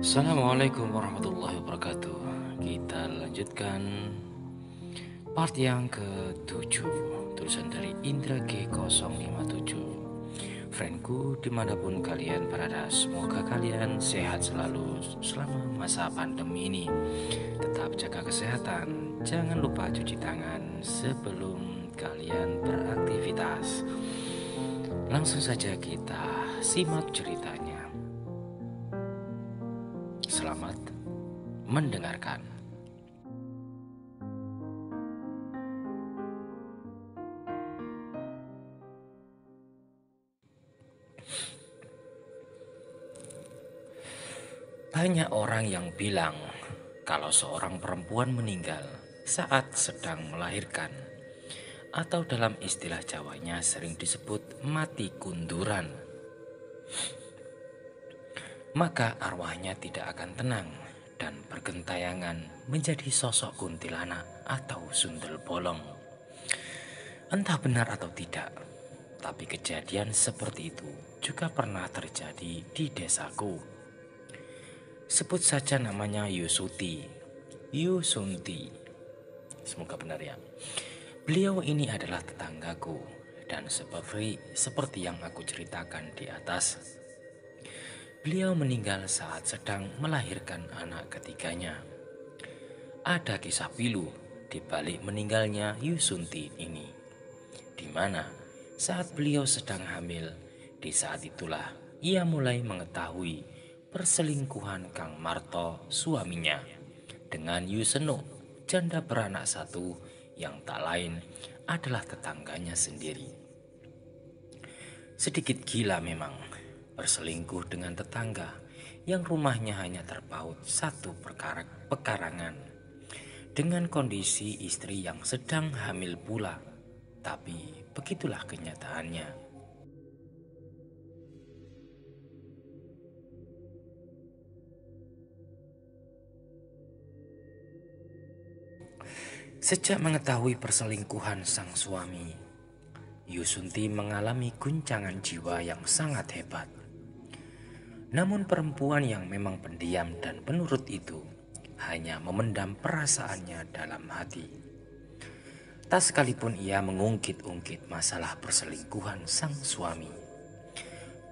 Assalamualaikum warahmatullahi wabarakatuh. Kita lanjutkan part yang ke-7, tulisan dari Indra G057. Friendku, dimanapun kalian berada, semoga kalian sehat selalu selama masa pandemi ini. Tetap jaga kesehatan, jangan lupa cuci tangan sebelum kalian beraktivitas. Langsung saja kita simak ceritanya. Selamat mendengarkan. Banyak orang yang bilang kalau seorang perempuan meninggal saat sedang melahirkan, atau dalam istilah Jawanya sering disebut mati kunduran, maka arwahnya tidak akan tenang dan bergentayangan menjadi sosok kuntilanak atau sundel bolong. Entah benar atau tidak, tapi kejadian seperti itu juga pernah terjadi di desaku. Sebut saja namanya Yusunti. Semoga benar ya. Beliau ini adalah tetanggaku, dan seperti yang aku ceritakan di atas, beliau meninggal saat sedang melahirkan anak ketiganya. Ada kisah pilu di balik meninggalnya Yusunti ini, di mana saat beliau sedang hamil, di saat itulah ia mulai mengetahui perselingkuhan Kang Marto suaminya dengan Yuseno, janda beranak satu yang tak lain adalah tetangganya sendiri. Sedikit gila memang berselingkuh dengan tetangga yang rumahnya hanya terpaut satu pekarangan, dengan kondisi istri yang sedang hamil pula. Tapi begitulah kenyataannya. Sejak mengetahui perselingkuhan sang suami, Yusunti mengalami guncangan jiwa yang sangat hebat. Namun perempuan yang memang pendiam dan penurut itu hanya memendam perasaannya dalam hati. Tak sekalipun ia mengungkit-ungkit masalah perselingkuhan sang suami.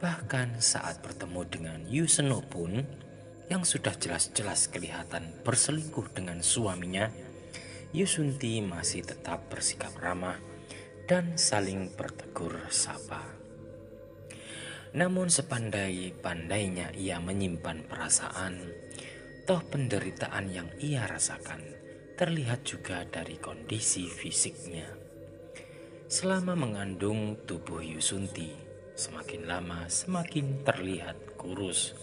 Bahkan saat bertemu dengan Yuseno pun, yang sudah jelas-jelas kelihatan berselingkuh dengan suaminya, Yusunti masih tetap bersikap ramah dan saling bertegur sapa. Namun sepandai-pandainya ia menyimpan perasaan, toh penderitaan yang ia rasakan terlihat juga dari kondisi fisiknya. Selama mengandung tubuh Yusunti, semakin lama semakin terlihat kurus.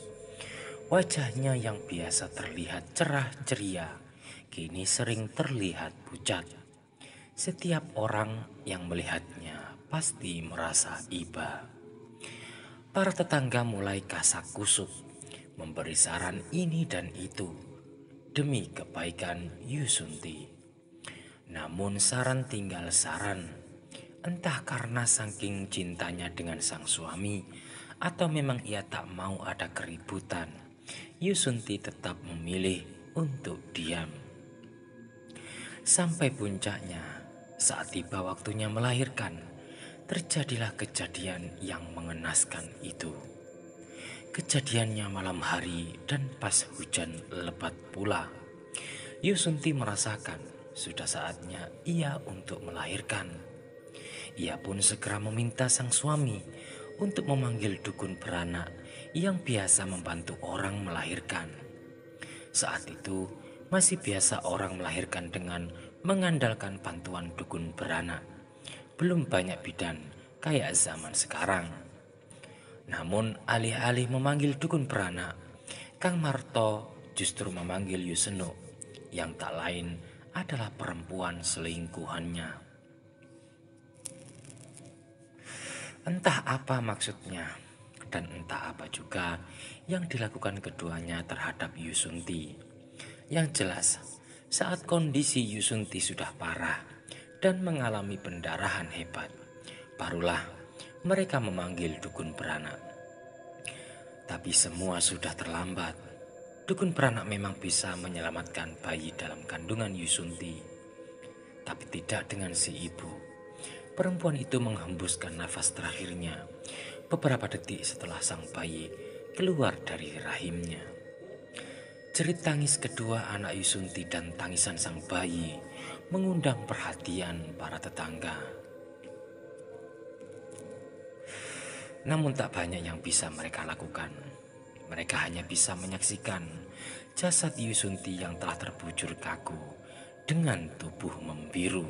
Wajahnya yang biasa terlihat cerah ceria kini sering terlihat pucat. Setiap orang yang melihatnya pasti merasa iba. Para tetangga mulai kasak kusuk, memberi saran ini dan itu demi kebaikan Yusunti. Namun saran tinggal saran, entah karena saking cintanya dengan sang suami atau memang ia tak mau ada keributan, Yusunti tetap memilih untuk diam. Sampai puncaknya, saat tiba waktunya melahirkan, terjadilah kejadian yang mengenaskan itu. Kejadiannya malam hari dan pas hujan lebat pula. Yusunti merasakan sudah saatnya ia untuk melahirkan. Ia pun segera meminta sang suami untuk memanggil dukun beranak yang biasa membantu orang melahirkan. Saat itu masih biasa orang melahirkan dengan mengandalkan bantuan dukun beranak. Belum banyak bidan kayak zaman sekarang. Namun alih-alih memanggil dukun beranak, Kang Marto justru memanggil Yuseno, yang tak lain adalah perempuan selingkuhannya. Entah apa maksudnya dan entah apa juga yang dilakukan keduanya terhadap Yusunti. Yang jelas, saat kondisi Yusunti sudah parah dan mengalami pendarahan hebat, barulah mereka memanggil dukun beranak. Tapi semua sudah terlambat. Dukun beranak memang bisa menyelamatkan bayi dalam kandungan Yusunti, tapi tidak dengan si ibu. Perempuan itu menghembuskan nafas terakhirnya beberapa detik setelah sang bayi keluar dari rahimnya. Jerit tangis kedua anak Yusunti dan tangisan sang bayi mengundang perhatian para tetangga. Namun tak banyak yang bisa mereka lakukan. Mereka hanya bisa menyaksikan jasad Yusunti yang telah terbujur kaku dengan tubuh membiru.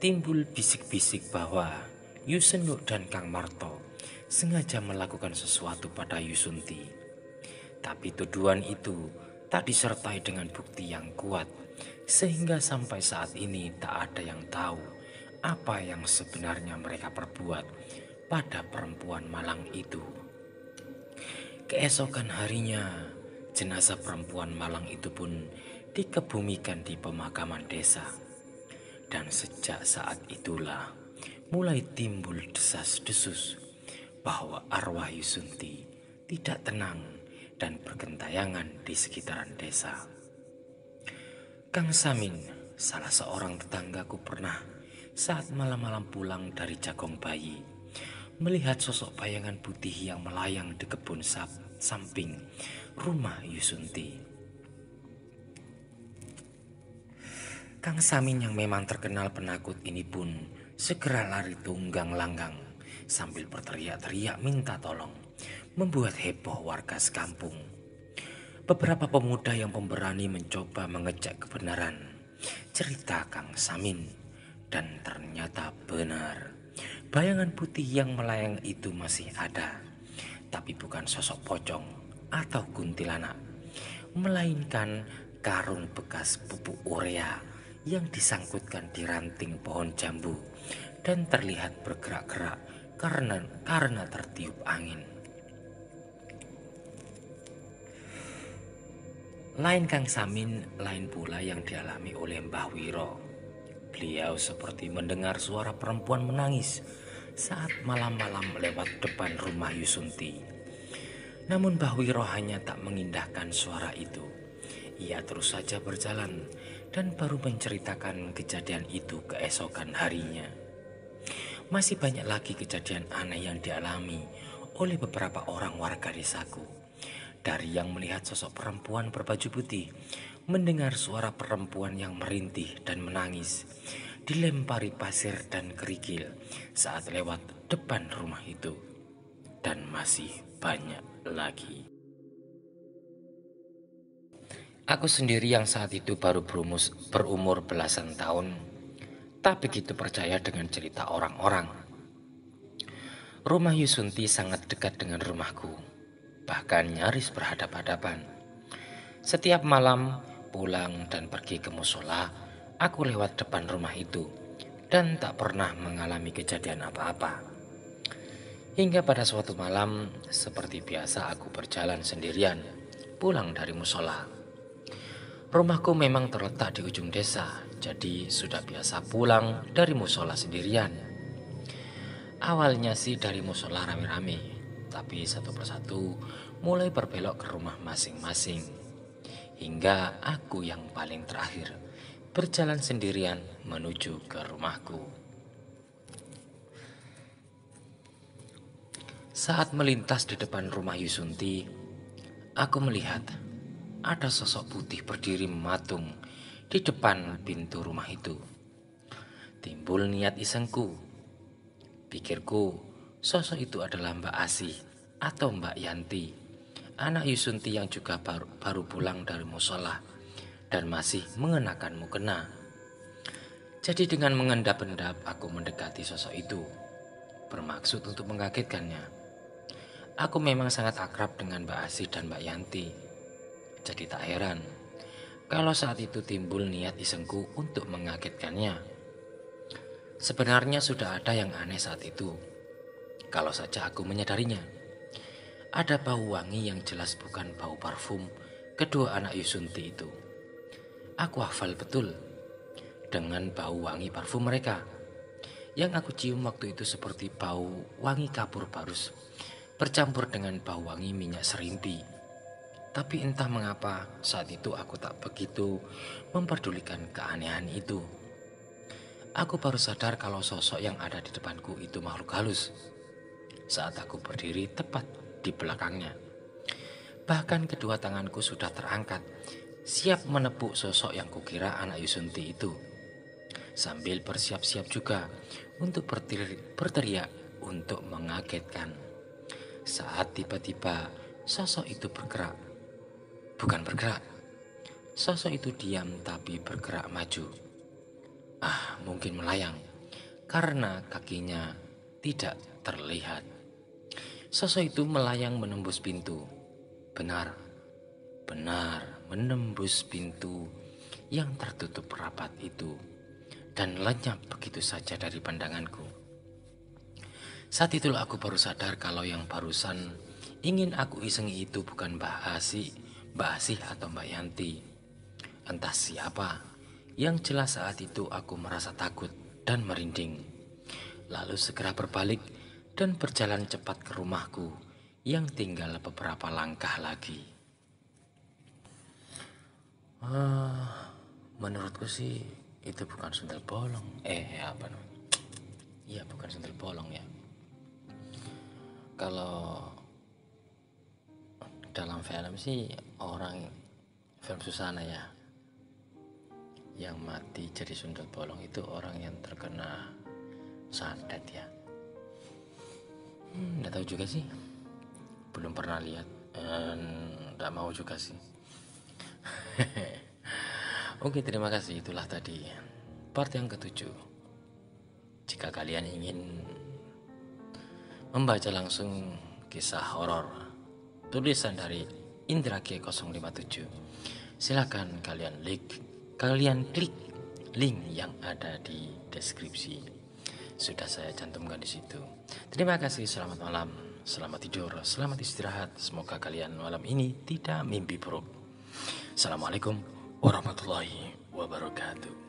Timbul bisik-bisik bahwa Yusenuk dan Kang Marto sengaja melakukan sesuatu pada Yusunti. Tapi tuduhan itu tak disertai dengan bukti yang kuat, sehingga sampai saat ini tak ada yang tahu apa yang sebenarnya mereka perbuat pada perempuan malang itu. Keesokan harinya, jenazah perempuan malang itu pun dikebumikan di pemakaman desa. Dan sejak saat itulah mulai timbul desas-desus bahwa arwah Yusunti tidak tenang dan bergentayangan di sekitaran desa. Kang Samin, salah seorang tetanggaku, pernah saat malam-malam pulang dari jagong bayi, melihat sosok bayangan putih yang melayang di kebun samping rumah Yusunti. Kang Samin yang memang terkenal penakut ini pun segera lari tunggang langgang sambil berteriak-teriak minta tolong, membuat heboh warga sekampung. Beberapa pemuda yang pemberani mencoba mengecek kebenaran cerita Kang Samin, dan ternyata benar. Bayangan putih yang melayang itu masih ada, tapi bukan sosok pocong atau kuntilanak, melainkan karung bekas pupuk urea yang disangkutkan di ranting pohon jambu dan terlihat bergerak-gerak karena tertiup angin. Lain Kang Samin, lain pula yang dialami oleh Mbah Wiro. Beliau seperti mendengar suara perempuan menangis saat malam-malam lewat depan rumah Yusunti. Namun Mbah Wiro hanya tak mengindahkan suara itu. Ia terus saja berjalan dan baru menceritakan kejadian itu keesokan harinya. Masih banyak lagi kejadian aneh yang dialami oleh beberapa orang warga desaku. Dari yang melihat sosok perempuan berbaju putih, mendengar suara perempuan yang merintih dan menangis, dilempari pasir dan kerikil saat lewat depan rumah itu, dan masih banyak lagi. Aku sendiri yang saat itu baru berumur belasan tahun, tak begitu percaya dengan cerita orang-orang. Rumah Yusunti sangat dekat dengan rumahku, bahkan nyaris berhadap-hadapan. Setiap malam pulang dan pergi ke musola, aku lewat depan rumah itu dan tak pernah mengalami kejadian apa-apa. Hingga pada suatu malam, seperti biasa aku berjalan sendirian pulang dari musola. Rumahku memang terletak di ujung desa, jadi sudah biasa pulang dari musola sendirian. Awalnya sih dari musola rame-rame, tapi satu persatu mulai berbelok ke rumah masing-masing. Hingga aku yang paling terakhir berjalan sendirian menuju ke rumahku. Saat melintas di depan rumah Yusunti, aku melihat ada sosok putih berdiri mematung di depan pintu rumah itu. Timbul niat isengku. Pikirku, sosok itu adalah Mbak Asih atau Mbak Yanti, anak Yusunti yang juga baru pulang dari musola dan masih mengenakan mukena. Jadi dengan mengendap-endap aku mendekati sosok itu, bermaksud untuk mengagetkannya. Aku memang sangat akrab dengan Mbak Asih dan Mbak Yanti. Jadi tak heran kalau saat itu timbul niat isengku untuk mengagetkannya. Sebenarnya sudah ada yang aneh saat itu, kalau saja aku menyadarinya. Ada bau wangi yang jelas bukan bau parfum kedua anak Yusunti itu. Aku hafal betul dengan bau wangi parfum mereka. Yang aku cium waktu itu seperti bau wangi kapur barus bercampur dengan bau wangi minyak serimpi. Tapi entah mengapa saat itu aku tak begitu memperdulikan keanehan itu. Aku baru sadar kalau sosok yang ada di depanku itu makhluk halus saat aku berdiri tepat di belakangnya. Bahkan kedua tanganku sudah terangkat, siap menepuk sosok yang kukira anak Yusunti itu. Sambil bersiap-siap juga untuk berteriak untuk mengagetkan. Saat tiba-tiba sosok itu bergerak. Bukan bergerak. Sosok itu diam tapi bergerak maju. Mungkin melayang karena kakinya tidak terlihat. Sosok itu melayang menembus pintu. Benar menembus pintu yang tertutup rapat itu dan lenyap begitu saja dari pandanganku. Saat itulah aku baru sadar kalau yang barusan ingin aku isengi itu bukan Mbak Asih atau Mbak Yanti. Entah siapa. Yang jelas saat itu aku merasa takut dan merinding. Lalu segera berbalik dan berjalan cepat ke rumahku yang tinggal beberapa langkah lagi. Menurutku sih itu bukan sundel bolong. Iya, bukan sundel bolong ya. Kalau dalam film sih film Susana ya, yang mati jadi sundel bolong itu orang yang terkena santet ya. Nggak tahu juga sih, belum pernah lihat, nggak mau juga sih. Oke, terima kasih. Itulah tadi part yang ke-7. Jika kalian ingin membaca langsung kisah horor tulisan dari Indra G057, silakan kalian klik link yang ada di deskripsi. Sudah saya cantumkan di situ. Terima kasih, selamat malam, selamat tidur, selamat istirahat. Semoga kalian malam ini tidak mimpi buruk. Assalamualaikum warahmatullahi wabarakatuh.